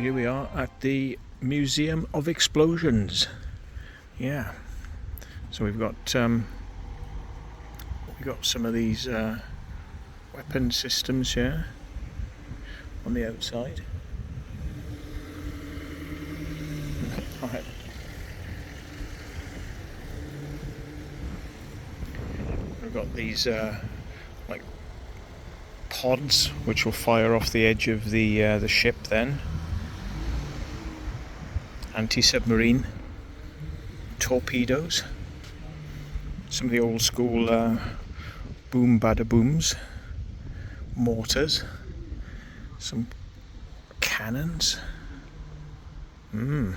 here we are at the Museum of Explosions. Yeah, so we've got some of these weapon systems here on the outside. Right. We've got these like pods which will fire off the edge of the ship then. Anti-submarine torpedoes. Some of the old school boom bada booms. Mortars. Some cannons. And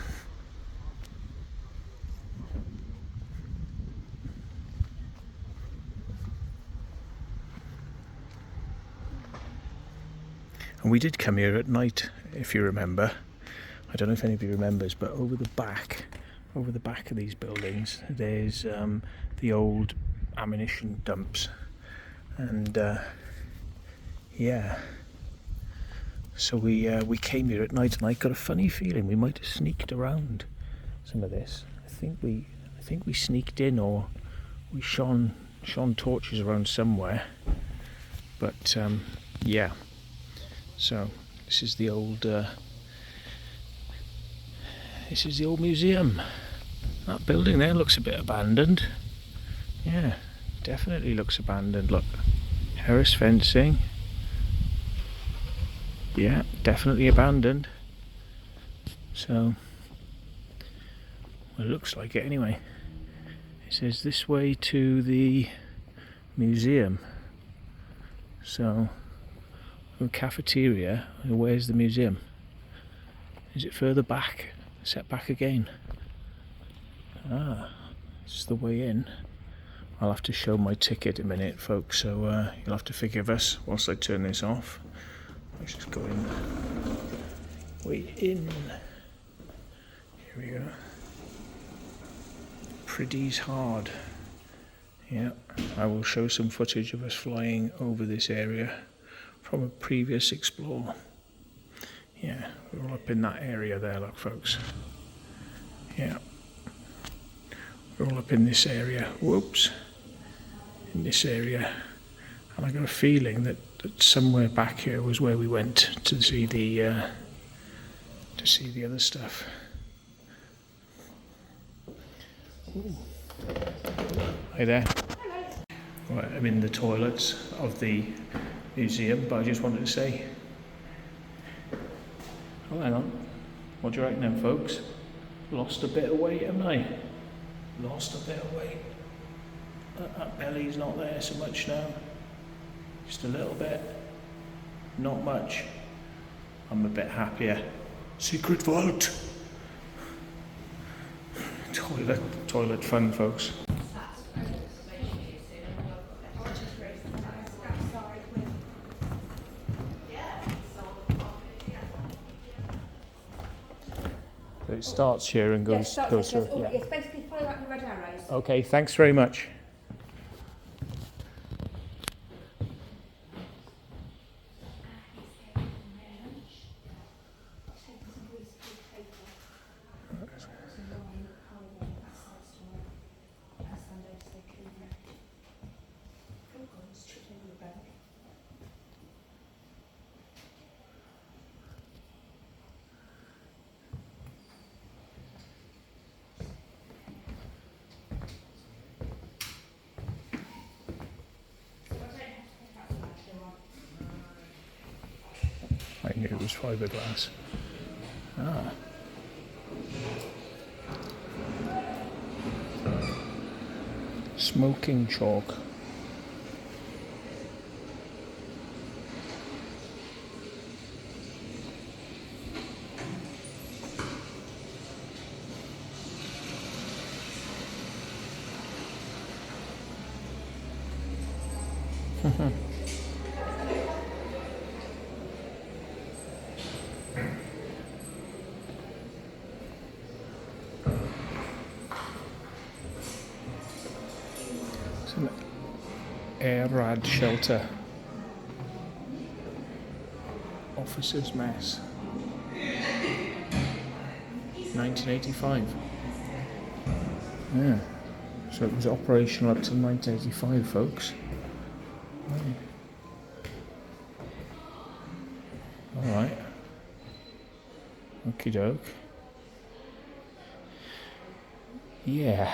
we did come here at night, if you remember. I don't know if anybody remembers, but over the back of these buildings, there's the old ammunition dumps, and yeah. So we came here at night, and I got a funny feeling we might have sneaked around some of this. I think we sneaked in, or we shone torches around somewhere. But yeah. So this is the old museum. That building there looks a bit abandoned. Yeah, definitely looks abandoned. Look, terrace fencing. Yeah, definitely abandoned. So, well, it looks like it anyway. It says this way to the museum. So, the cafeteria, where's the museum? Is it further back? Set back again? Ah, it's the way in. I'll have to show my ticket in a minute, folks, so you'll have to forgive us whilst I turn this off. Let's just go in. Way in. Here we go. Pretty's hard. Yeah, I will show some footage of us flying over this area from a previous explore. Yeah, we're all up in that area there, look, folks. Yeah. We're all up in this area. Whoops. In this area. And I got a feeling that somewhere back here was where we went to see the other stuff. Ooh. Hi there. Right, I'm in the toilets of the museum, but I just wanted to say, oh, hang on, what do you reckon then, folks? Lost a bit of weight, haven't I? Lost a bit of weight. That belly's not there so much now. Just a little bit. Not much. I'm a bit happier. Secret vault. Toilet fun, folks. So it starts here and goes through. Yeah. It's basically follow up the red arrows. Okay, thanks very much. I knew it was fiberglass. Ah. Smoking chalk. Some air rad shelter. Officer's mess. 1985. Yeah. So it was operational up to 1985, folks. Alright. Okie doke. Yeah.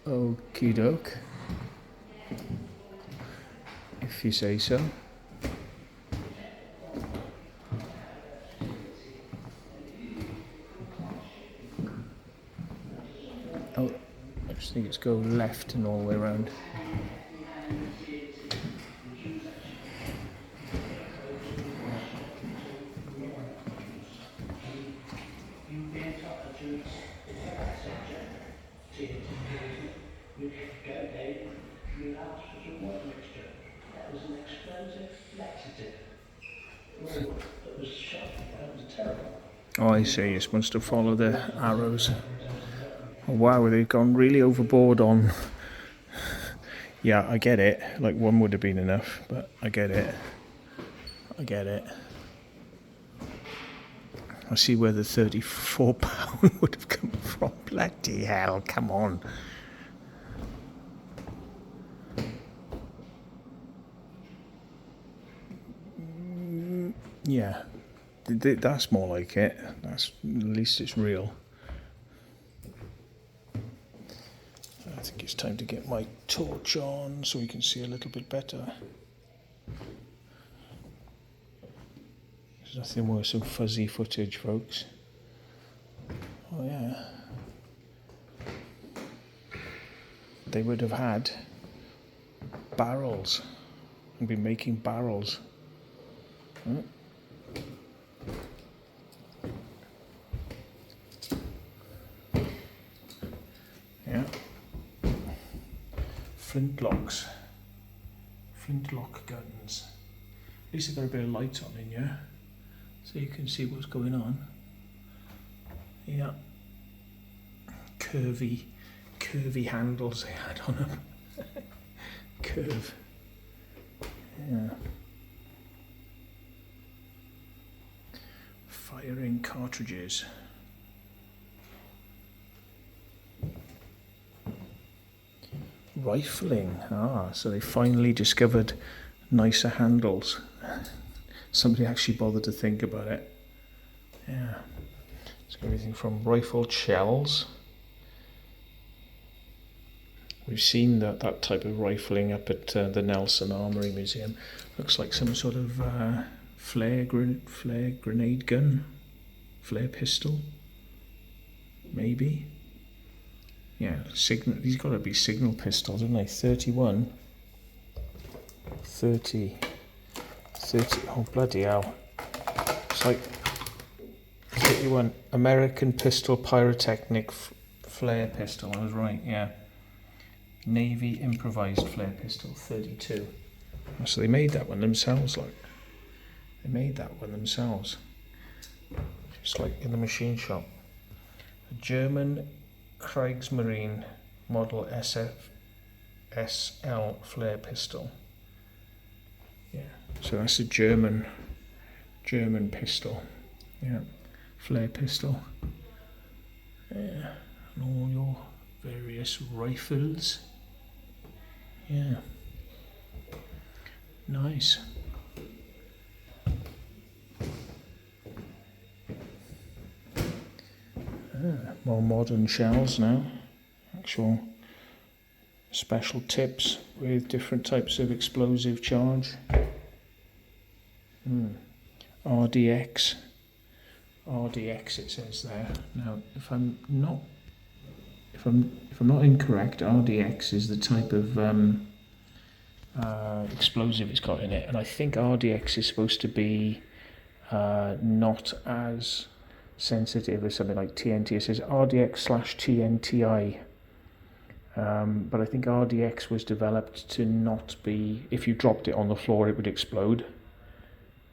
Okie doke. If you say so. Oh, I just think it's go left and all the way around. Oh, I see. You're supposed to follow the arrows. Oh, wow, they've gone really overboard on... Yeah, I get it. Like, one would have been enough, but I get it. I get it. I see where the £34 would have come from. Bloody hell, come on. Yeah, that's more like it. That's, at least it's real. I think it's time to get my torch on so we can see a little bit better. There's nothing worse than fuzzy footage, folks. Oh yeah. They would have had barrels and been making barrels. Hmm. Yeah. Flintlocks. Flintlock guns. At least they've got a bit of light on in here, so you can see what's going on. Yeah. Curvy handles they had on them. Curve. Yeah. Firing cartridges. Rifling. Ah, so they finally discovered nicer handles. Somebody actually bothered to think about it. Yeah. It's got everything from rifled shells. We've seen that type of rifling up at the Nelson Armoury Museum. Looks like some sort of flare grenade gun, flare pistol, maybe. Yeah, these got to be signal pistols, haven't they? 31, 30, oh bloody hell. It's like 31, American Pistol Pyrotechnic Flare Pistol, I was right, yeah. Navy Improvised Flare Pistol, 32. So they made that one themselves, like. They made that one themselves. Just like in the machine shop. A German Kriegsmarine model SL flare pistol. Yeah, so that's a German pistol. Yeah, flare pistol. Yeah, and all your various rifles. Yeah, nice. More modern shells now, actual special tips with different types of explosive charge. RDX it says there. Now if I'm not incorrect, RDX is the type of explosive it's got in it, and I think RDX is supposed to be not as sensitive as something like TNT. It says RDX/TNTI, but I think RDX was developed to not be, if you dropped it on the floor it would explode.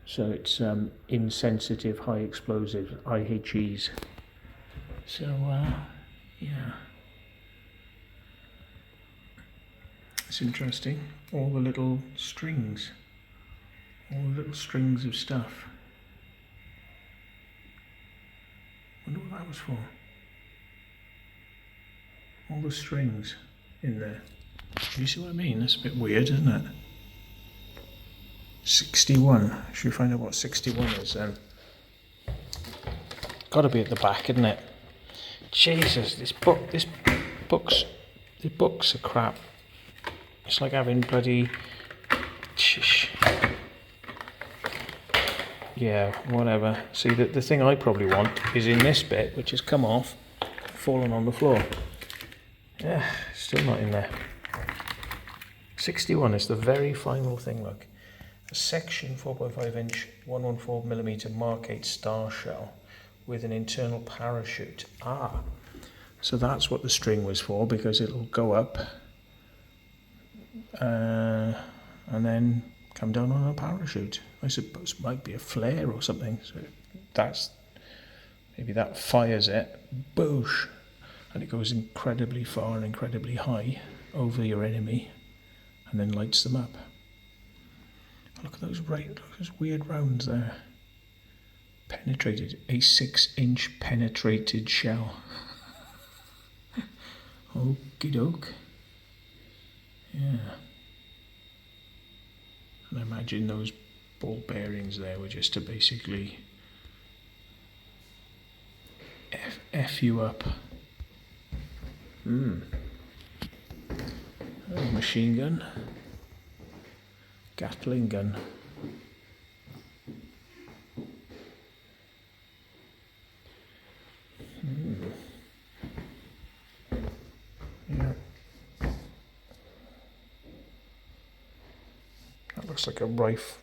So it's insensitive high explosives, IHEs. So yeah, it's interesting. All the little strings of stuff. that was for. All the strings in there. You see what I mean? That's a bit weird, isn't it? 61. Should we find out what 61 is then? Got to be at the back, isn't it? Jesus, the books are crap. It's like having bloody... Yeah, whatever. See, the thing I probably want is in this bit, which has come off, fallen on the floor. Yeah, still not in there. 61 is the very final thing, look. A section 4.5 inch 114mm Mark 8 star shell with an internal parachute. Ah, so that's what the string was for, because it'll go up and then come down on a parachute. I suppose it might be a flare or something. So that's, maybe that fires it, boosh, and it goes incredibly far and incredibly high over your enemy and then lights them up. Look at those weird rounds there. Penetrated, a 6-inch penetrated shell. Okie doke. Yeah. And I imagine those ball bearings there were just to basically F you up. Oh, machine gun. Gatling gun. Yeah. That looks like a rifle.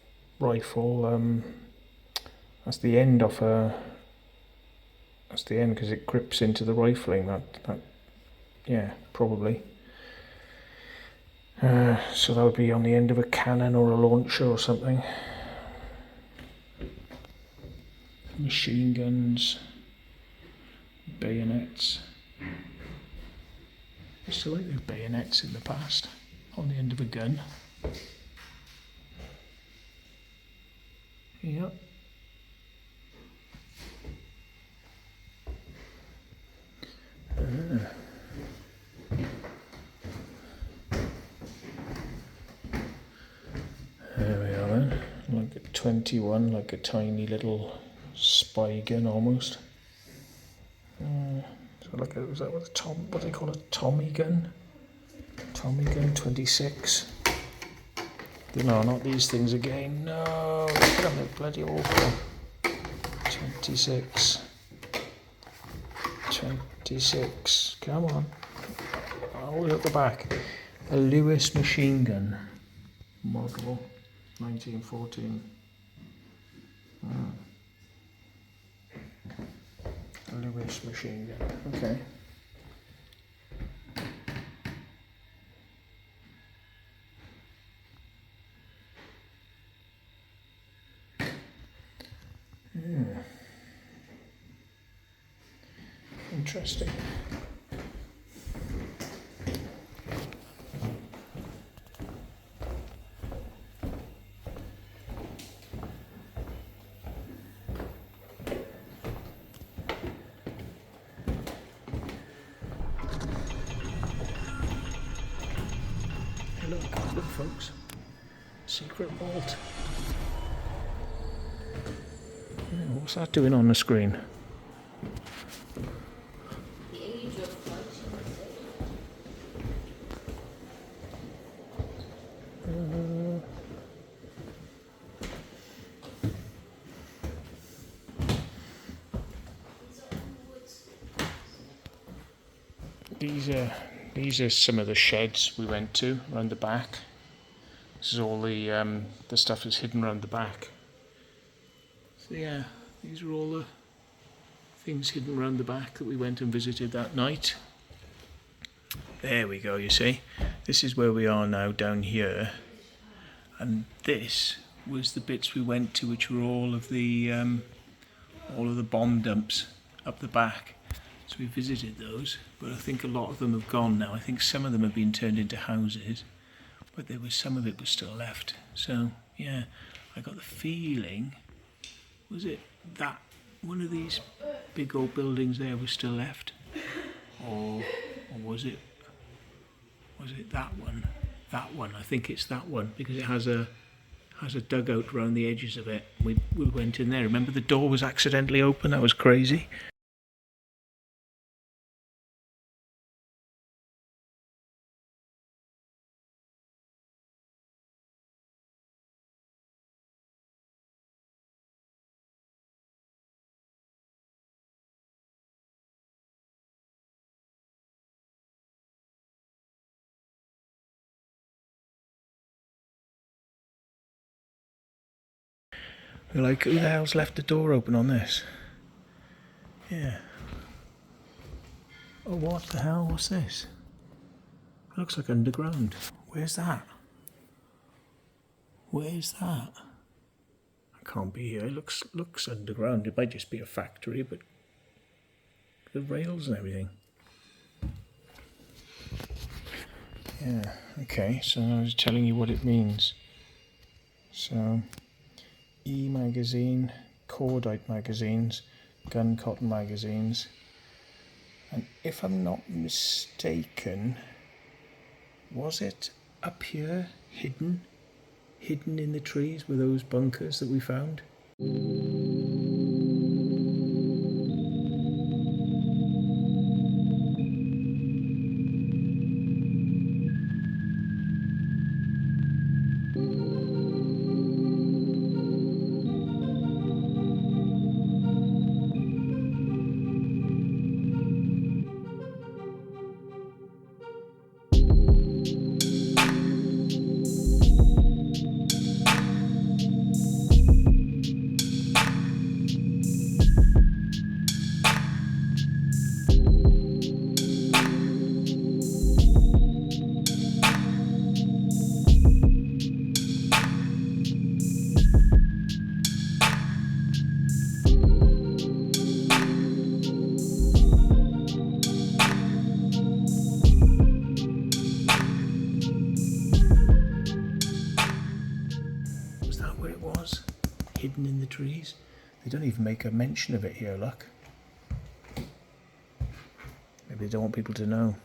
That's the end of a. That's the end because it grips into the rifling. That. Yeah, probably. So that would be on the end of a cannon or a launcher or something. Machine guns, bayonets. I used to like those bayonets in the past, on the end of a gun. Yep. There we are then, like a 21, like a tiny little spy gun almost. So like was that what they call a Tommy gun? Tommy gun 26. No, not these things again. No, look at them, they're bloody awful. 26. 26. Come on. Always at the back. A Lewis machine gun. Model 1914. A Lewis machine gun. Okay. Interesting. Hey, look folks, secret vault. Yeah, what's that doing on the screen? These are some of the sheds we went to around the back. This is all the stuff that's hidden around the back. So yeah, these are all the things hidden around the back that we went and visited that night. There we go, you see. This is where we are now, down here. And this was the bits we went to, which were all of the bomb dumps up the back. So we visited those, but I think a lot of them have gone now. I think some of them have been turned into houses, but there was some of it was still left. So yeah, I got the feeling, was it that one of these big old buildings there were still left, or was it that one? That one, I think it's that one, because it has a dugout around the edges of it. We went in there. Remember, the door was accidentally open. That was crazy. We're like, who the hell's left the door open on this? Yeah. Oh, what the hell? What's this? It looks like underground. Where's that? Where's that? I can't be here. It looks underground. It might just be a factory, but the rails and everything. Yeah, okay, so I was telling you what it means. So, E-magazine, cordite magazines, gun cotton magazines, and if I'm not mistaken, was it up here, hidden in the trees, were those bunkers that we found? Hidden in the trees. They don't even make a mention of it here, look. Maybe they don't want people to know.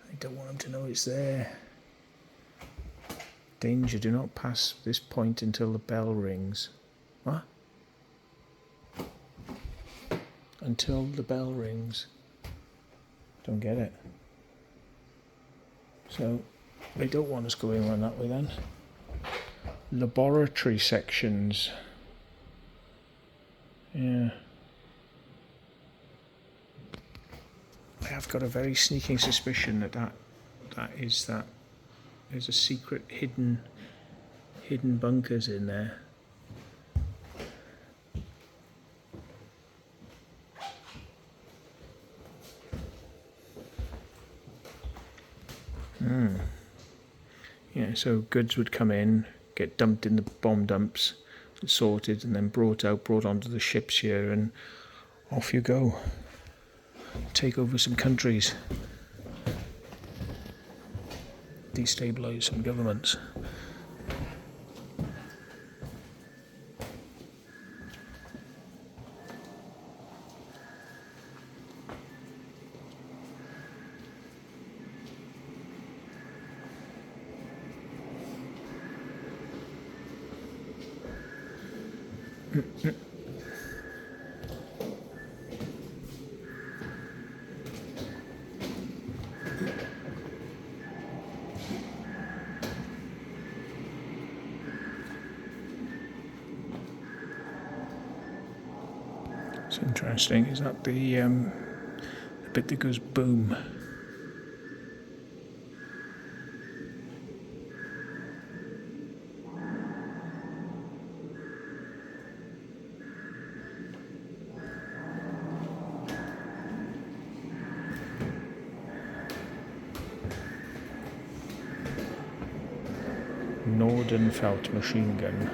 They don't want them to know it's there. Danger, do not pass this point until the bell rings. What? Until the bell rings. Don't get it. So, they don't want us going around that way then. Laboratory sections. Yeah. I have got a very sneaking suspicion that there's a secret hidden bunkers in there. Yeah, so goods would come in, get dumped in the bomb dumps, sorted, and then brought onto the ships here, and off you go. Take over some countries. Destabilise some governments. It's interesting. Is that the bit that goes boom? Nordenfelt machine gun.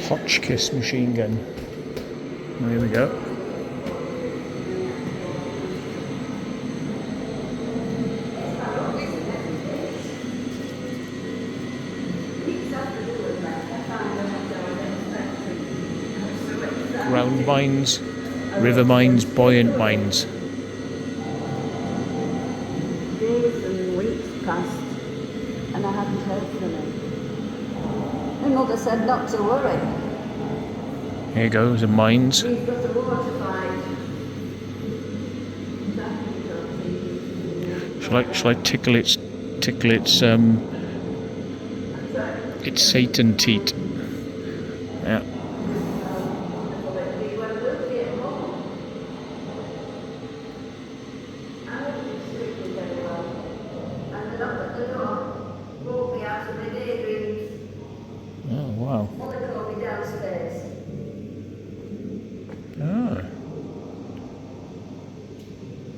Hotchkiss machine gun. There we go. sound mines, river mines, buoyant mines. Days and weeks passed and I hadn't heard from him. My mother said not to worry. Here goes the mines. He's got a war to fight. Shall I tickle its Satan teat? Yeah. Oh wow. Ah.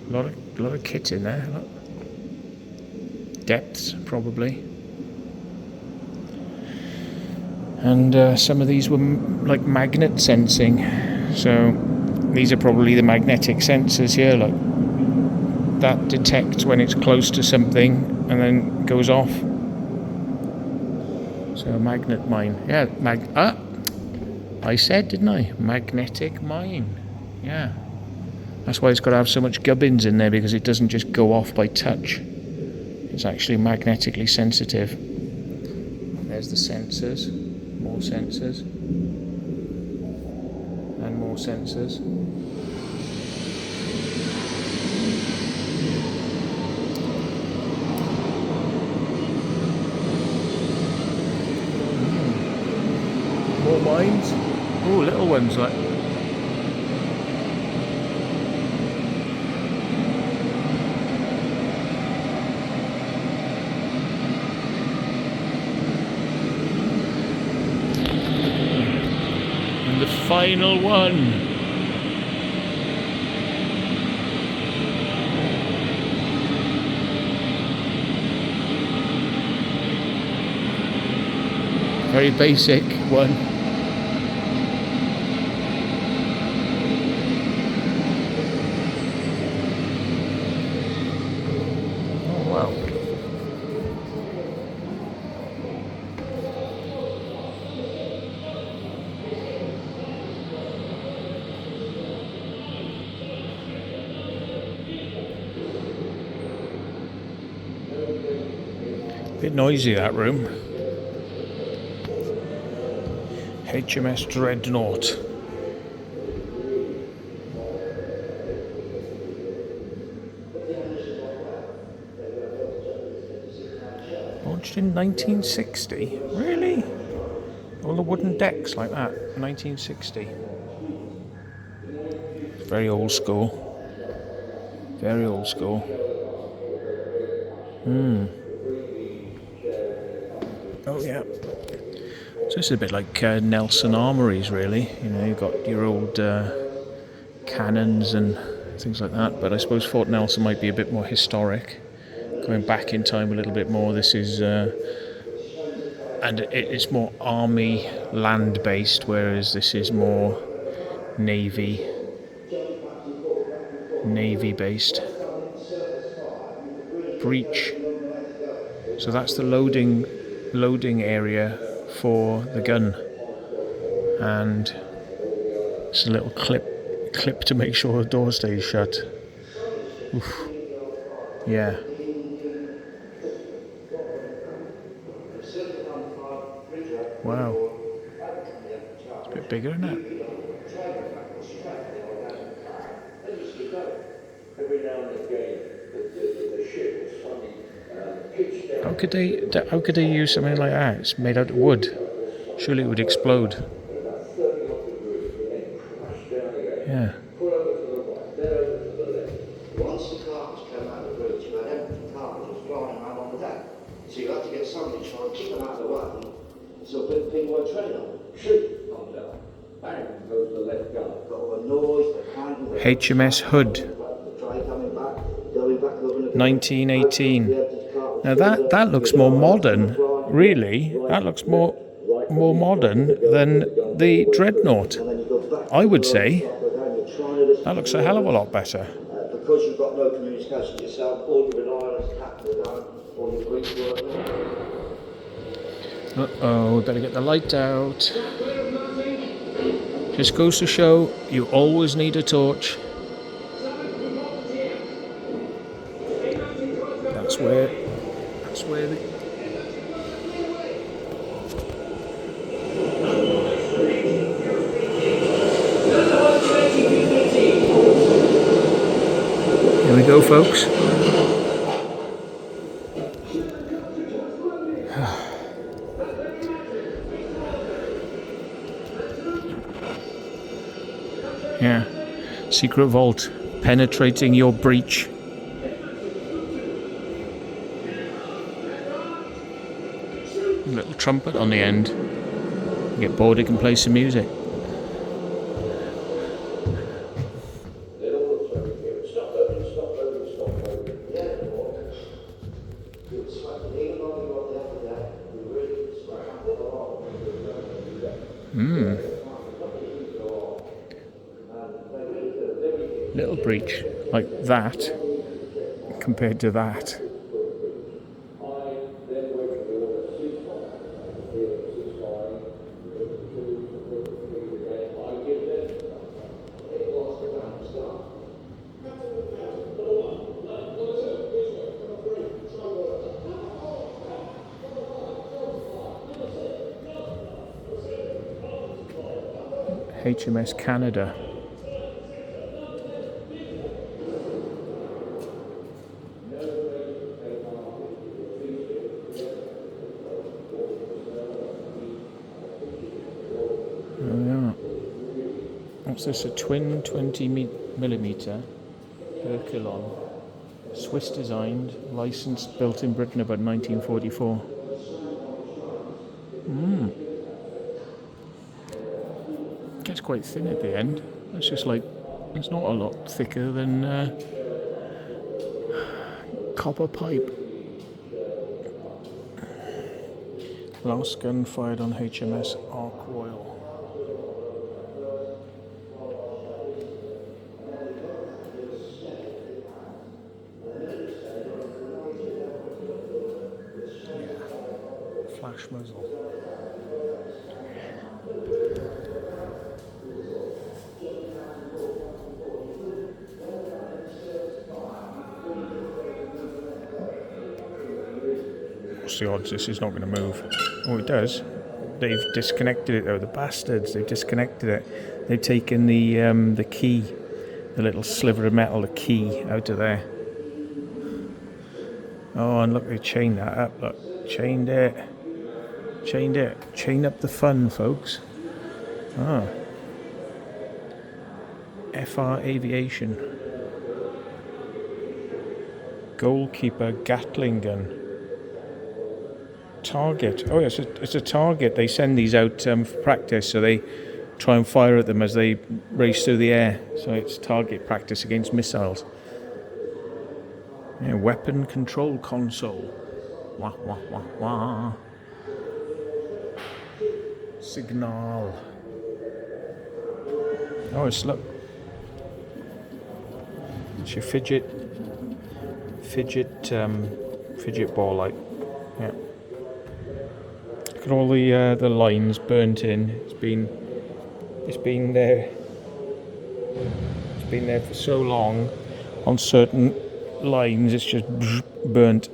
A lot of kit in there. Look. Depths probably. And some of these were like magnet sensing, so these are probably the magnetic sensors here. Look, that detects when it's close to something and then goes off. So a magnet mine, yeah. I said, didn't I? Magnetic mine, yeah. That's why it's got to have so much gubbins in there, because it doesn't just go off by touch. It's actually magnetically sensitive. There's the sensors. More sensors and more sensors. More mines. Oh, little ones like. The final one. Very basic one. Oh wow. Bit noisy, that room. HMS Dreadnought. Launched in 1960? Really? All the wooden decks like that, 1960. Very old school. Very old school. Oh yeah. So this is a bit like Nelson Armories, really. You know, you've got your old cannons and things like that. But I suppose Fort Nelson might be a bit more historic, going back in time a little bit more. This is, and it's more army land based, whereas this is more navy based. Breach. So that's the loading area for the gun, and it's a little clip to make sure the door stays shut. Oof. Yeah. Wow. It's a bit bigger, isn't it? How could they use something like that? It's made out of wood. Surely it would explode. Yeah. Once the carpets came out of the bridge, you had empty carpets flying around on the deck. So you had to get somebody to try and kick them out of the way so people weren't treading on them. Shoot comes out. Bang goes the left gun. Got all the noise, the handle. HMS Hood. 1918. Now that looks more modern, really. That looks more modern than the Dreadnought, I would say. That looks a hell of a lot better. Because you've got no communication yourself, all you rely on is captain down, all your Greek work. Uh-oh, we better get the light out. Just goes to show you always need a torch. That's where the here we go, folks. Yeah, secret vault, penetrating your breach. Little trumpet on the end. You get bored, it can play some music. Little breach like that compared to that. HMS Canada. What's this? A twin 20mm Herculon, Swiss designed, licensed, built in Britain about 1944. Gets quite thin at the end. It's just like, it's not a lot thicker than copper pipe. Last gun fired on HMS Ark Royal. Flash muzzle. What's the odds this is not going to move? Oh, it does. They've disconnected it though, the bastards. They've disconnected it. They've taken the key, the little sliver of metal, the key, out of there. Oh, and look, they chained that up. Look, chained it. Chained it. Chain up the fun, folks. Ah. FR Aviation. Goalkeeper Gatling gun. Target. Oh, yes, it's a target. They send these out for practice, so they try and fire at them as they race through the air. So it's target practice against missiles. Yeah, weapon control console. Wah, wah, wah, wah. Signal. Oh, it's look. It's your fidget ball light. Yeah. Look at all the lines burnt in. It's been there. It's been there for so long. On certain lines, it's just burnt.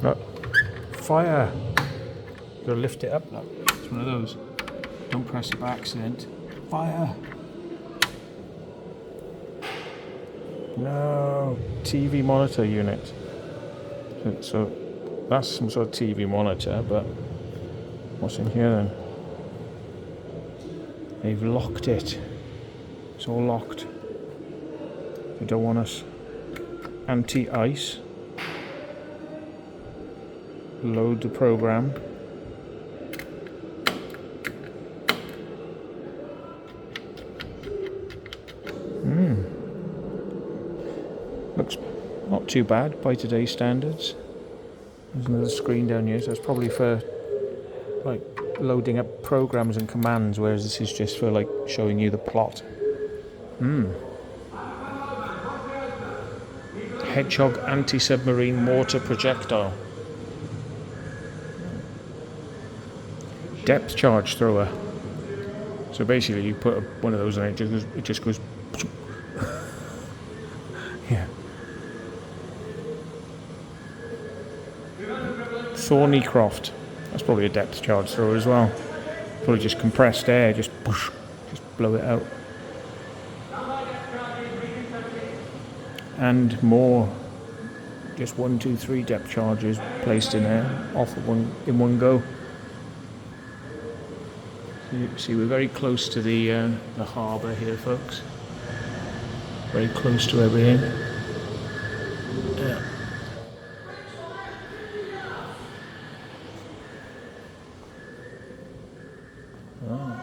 Look, fire. Gotta lift it up. Look, it's one of those. Don't press it by accident. Fire. No, TV monitor unit. So that's some sort of TV monitor, but what's in here then? They've locked it. It's all locked. They don't want us. Anti-ice. Load the program. Looks not too bad by today's standards. There's another screen down here, so that's probably for like loading up programs and commands, whereas this is just for like showing you the plot. Hedgehog anti-submarine mortar projectile. Depth charge thrower. So basically you put one of those on it, it just goes yeah. Thornycroft. That's probably a depth charge thrower as well. Probably just compressed air, just blow it out. And more, just 1, 2, 3 depth charges placed in there, off in one go. You see, we're very close to the harbour here, folks. Very close to everything. Yeah. Oh.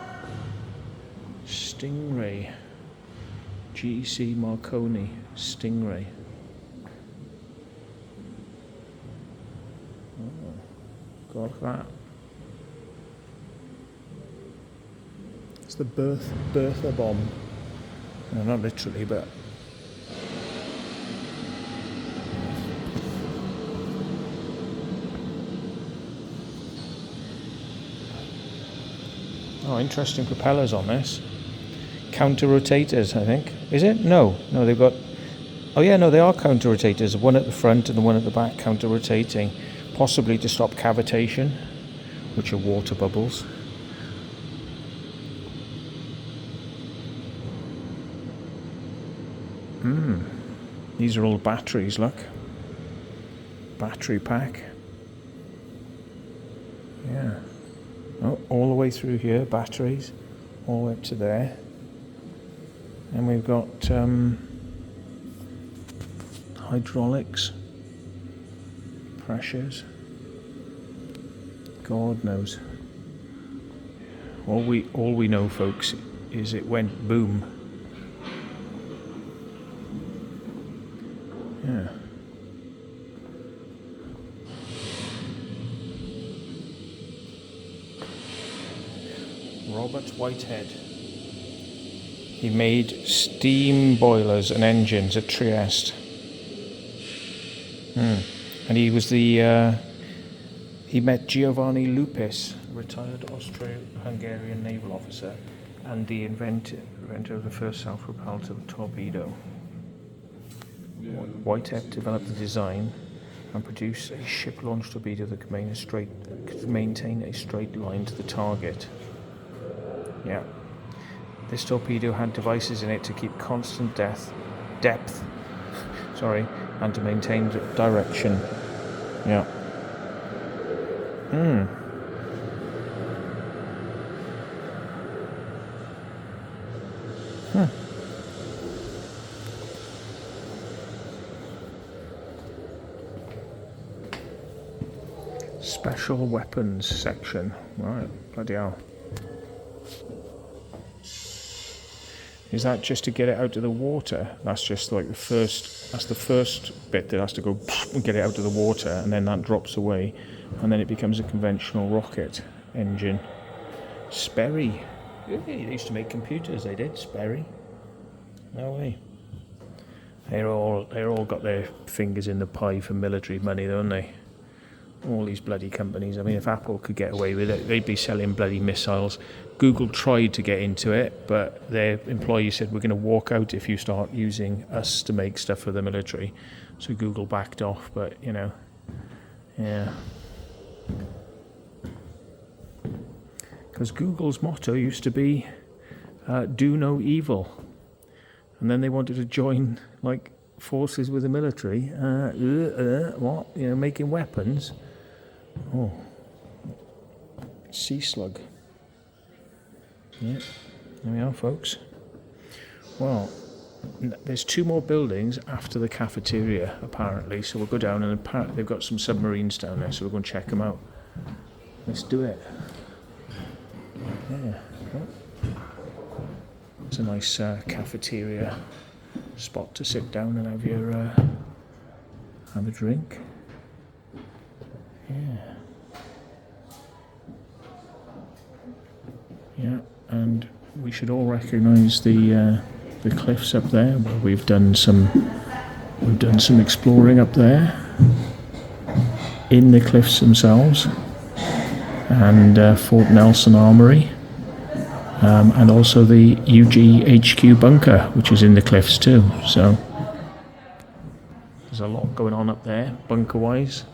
Stingray. GC Marconi Stingray. Oh, got that. It's the Bertha bomb. No, not literally, but oh, interesting propellers on this. Counter rotators, I think. Is it? No, they've got. Oh yeah, no, they are counter rotators. One at the front and the one at the back, counter rotating, possibly to stop cavitation, which are water bubbles. These are all batteries. Look, battery pack. Yeah. Oh, all the way through here, batteries, all the way up to there. And we've got hydraulics, pressures. God knows. All we know, folks, is it went boom. Yeah. Robert Whitehead. He made steam boilers and engines at Trieste. And he was he met Giovanni Lupis, a retired Austro-Hungarian naval officer, and the inventor of the first self-propelled torpedo. Whitehead developed the design and produced a ship-launched torpedo that could maintain a straight line to the target. Yeah. This torpedo had devices in it to keep constant depth, and to maintain direction. Yeah. Special weapons section. Right, bloody hell. Is that just to get it out of the water? That's just like the first bit that has to go and get it out of the water, and then that drops away, and then it becomes a conventional rocket engine. Sperry. They used to make computers, they did, Sperry. No way. They're all got their fingers in the pie for military money, don't they? All these bloody companies. I mean, if Apple could get away with it, they'd be selling bloody missiles. Google tried to get into it, but their employees said, we're going to walk out if you start using us to make stuff for the military. So Google backed off, but, you know, yeah. Because Google's motto used to be, do no evil. And then they wanted to join, like, forces with the military. What? You know, making weapons. Oh. Sea slug. Yeah, there we are, folks. Well, there's 2 more buildings after the cafeteria, apparently. So we'll go down, and apparently they've got some submarines down there, so we're going to check them out. Let's do it. Yeah. Oh. It's a nice cafeteria spot to sit down and have your have a drink. Yeah, and we should all recognise the cliffs up there where we've done some We've done some exploring up there in the cliffs themselves, and Fort Nelson Armory, and also the UG HQ bunker, which is in the cliffs too. So there's a lot going on up there, bunker-wise.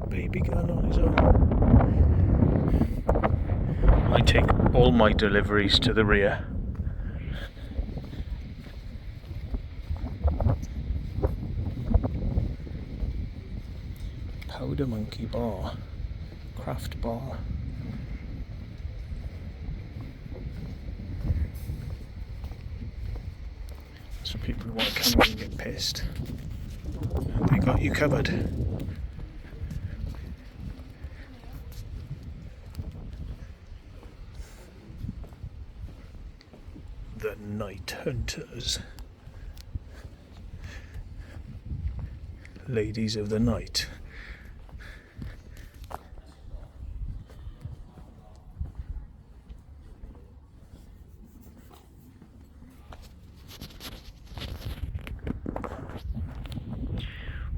Baby gun on his own. I take all my deliveries to the rear. Powder Monkey bar, craft bar. So people who want to come in and get pissed, they got you covered. The Night Hunters. Ladies of the Night.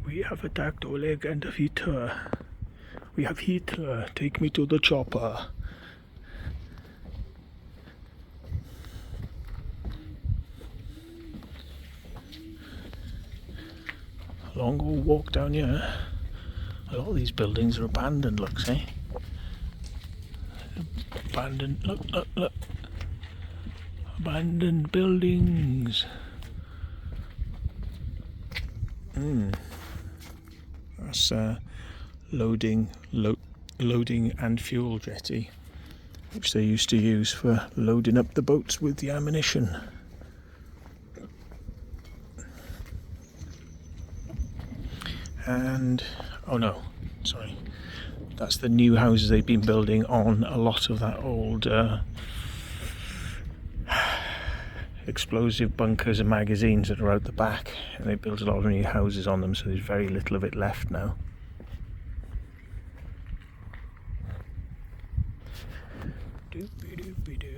We have attacked Oleg and Hitler. We have Hitler. Take me to the chopper. Long old walk down here. A lot of these buildings are abandoned, looks, eh? Abandoned, look. Abandoned buildings. That's loading and fuel jetty, which they used to use for loading up the boats with the ammunition. And oh no, sorry, that's the new houses they've been building on a lot of that old explosive bunkers and magazines that are out the back, and they built a lot of new houses on them, so there's very little of it left now. Doopy-doopy-doo.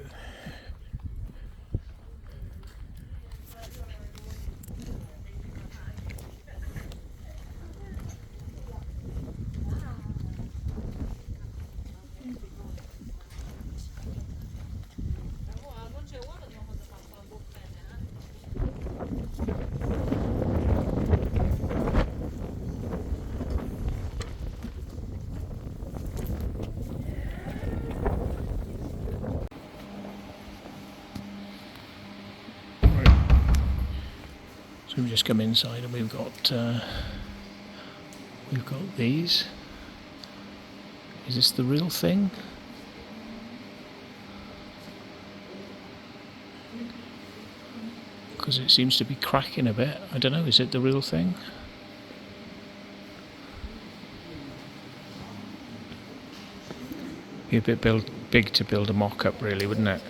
So we've just come inside and we've got these. Is this the real thing? Because it seems to be cracking a bit. I don't know, is it the real thing? Be a bit big to build a mock-up, really, wouldn't it?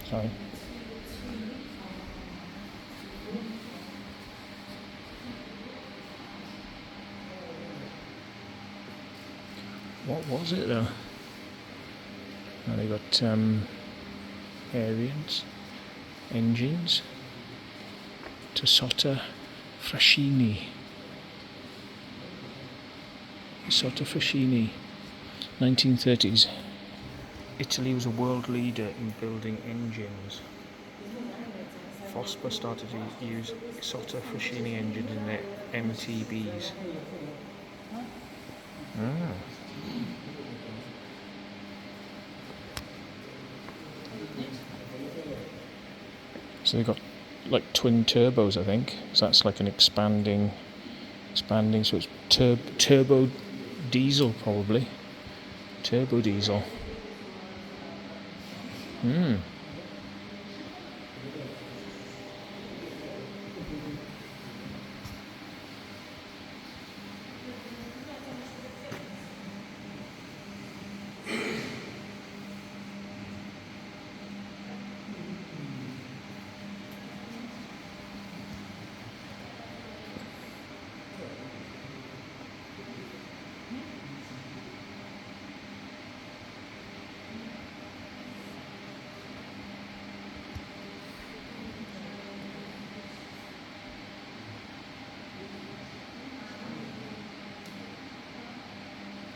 Sorry. What was it though? Now they got variants, engines, Toyota Frascini. Toyota Frascini, 1930s. Italy was a world leader in building engines. Fospa started to use Toyota Frascini engines in their MTBs. So they've got like twin turbos, I think. So that's like an expanding. So it's turbo diesel probably. Turbo diesel.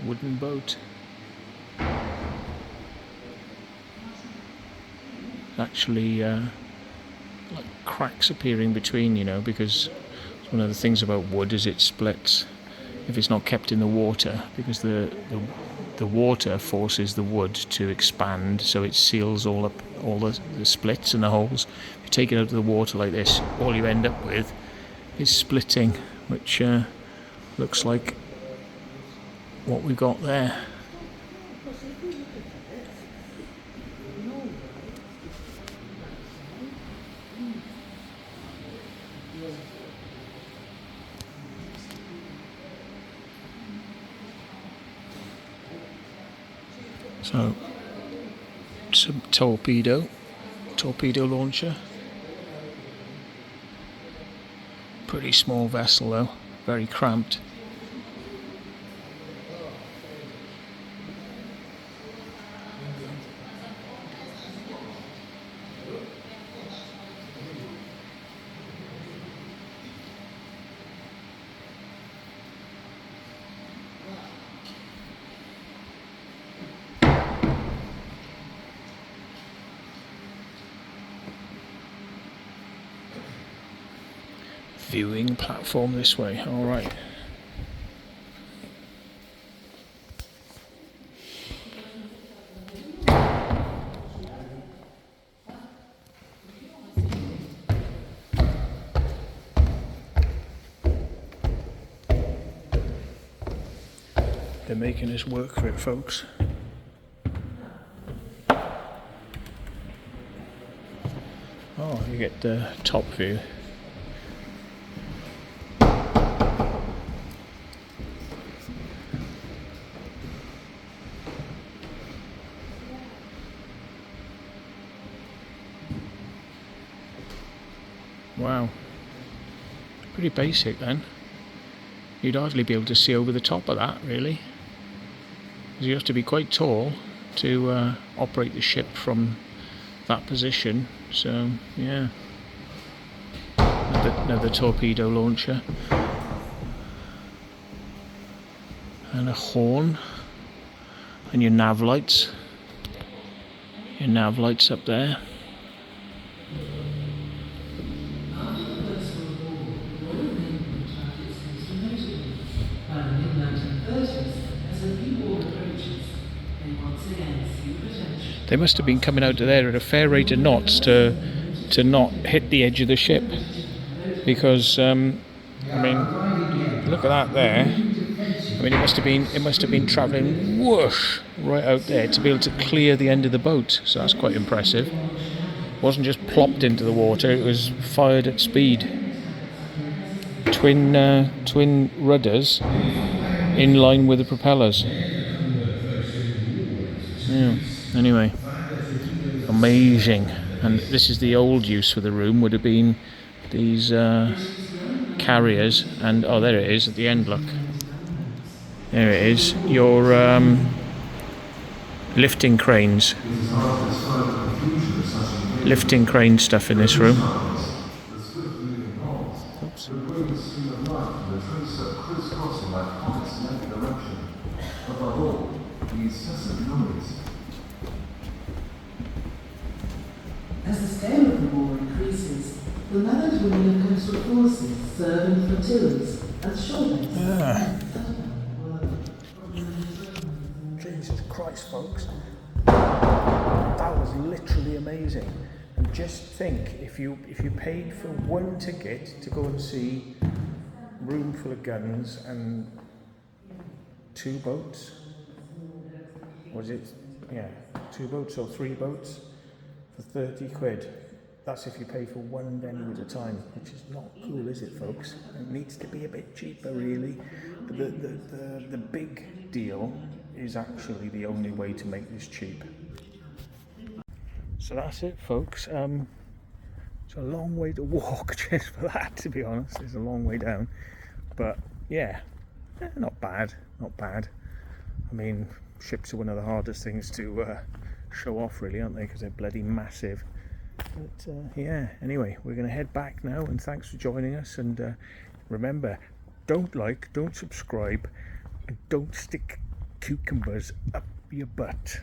Wooden boat. Actually, like cracks appearing between, you know, because one of the things about wood is it splits if it's not kept in the water, because the water forces the wood to expand, so it seals all up all the splits and the holes. If you take it out of the water like this, all you end up with is splitting, which looks like what we got there. So, some torpedo launcher. Pretty small vessel though, very cramped. Viewing platform this way, alright. They're making us work for it, folks. Oh, you get the top view. Wow, pretty basic then. You'd hardly be able to see over the top of that, really. You have to be quite tall to operate the ship from that position. So, yeah. Another torpedo launcher. And a horn. And your nav lights. Your nav lights up there. They must have been coming out of there at a fair rate of knots to not hit the edge of the ship, because I mean, look at that there. I mean, it must have been travelling whoosh right out there to be able to clear the end of the boat. So that's quite impressive. It wasn't just plopped into the water; it was fired at speed. Twin rudders in line with the propellers. Yeah. Anyway, amazing. And this is the old use for the room, would have been these carriers, and oh, there it is at the end, look. There it is, your lifting cranes. Lifting crane stuff in this room. Oops. As the scale of the war increases, the Mavic women of coastal forces serve in flotillas as shore bases. Jesus Christ, folks. That was literally amazing. And just think, if you paid for one ticket to go and see room full of guns and 2 boats. Was it? Yeah, 2 boats or 3 boats for 30 quid. That's if you pay for one venue at a time, which is not cool, is it, folks? It needs to be a bit cheaper, really. But the big deal is actually the only way to make this cheap. So that's it, folks. It's a long way to walk just for that, to be honest. It's a long way down. But yeah, not bad, not bad. I mean, ships are one of the hardest things to show off, really, aren't they? Because they're bloody massive. But yeah, anyway, we're going to head back now, and thanks for joining us. And remember, don't like, don't subscribe, and don't stick cucumbers up your butt.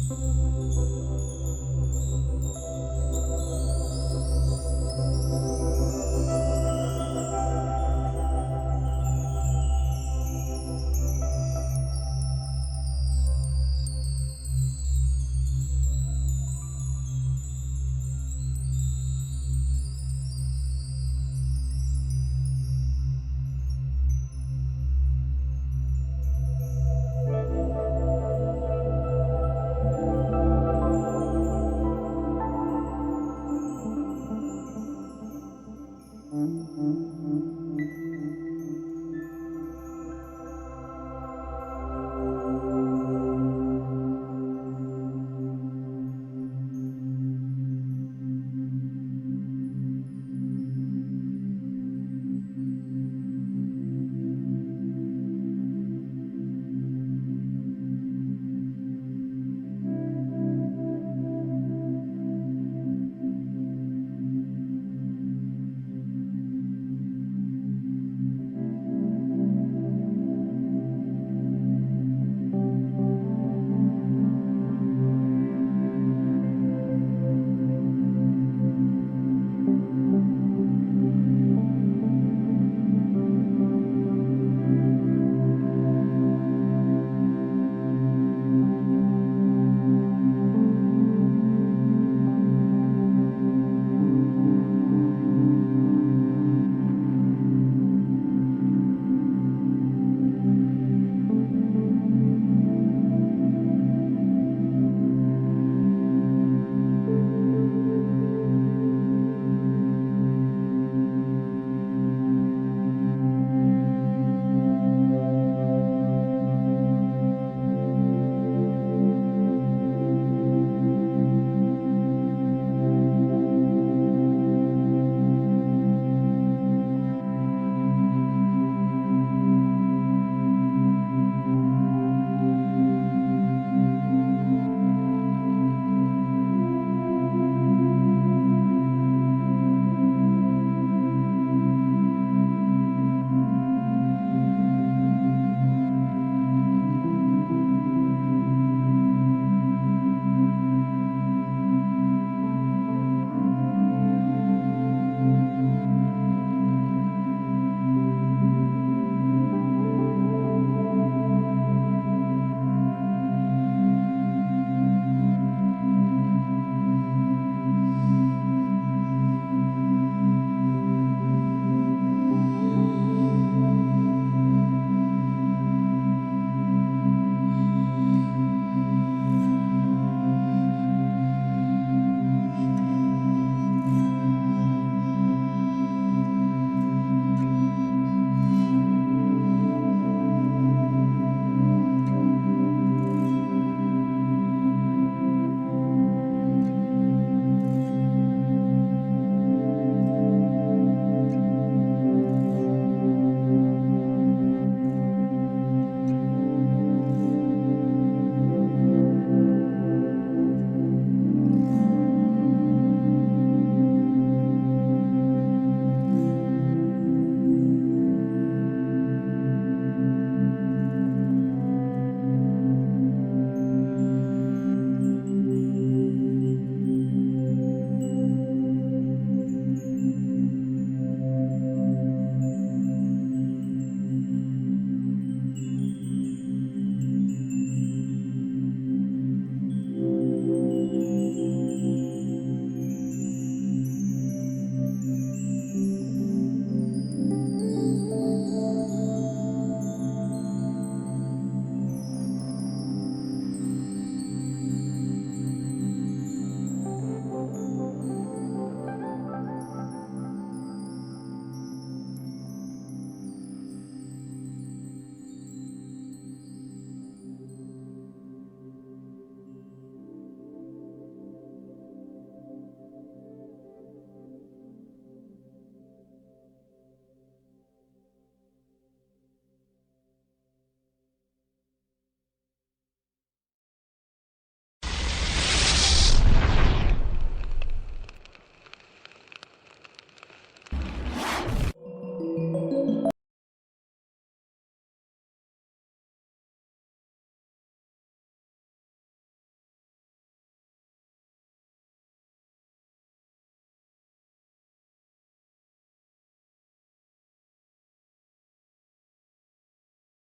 Cheers.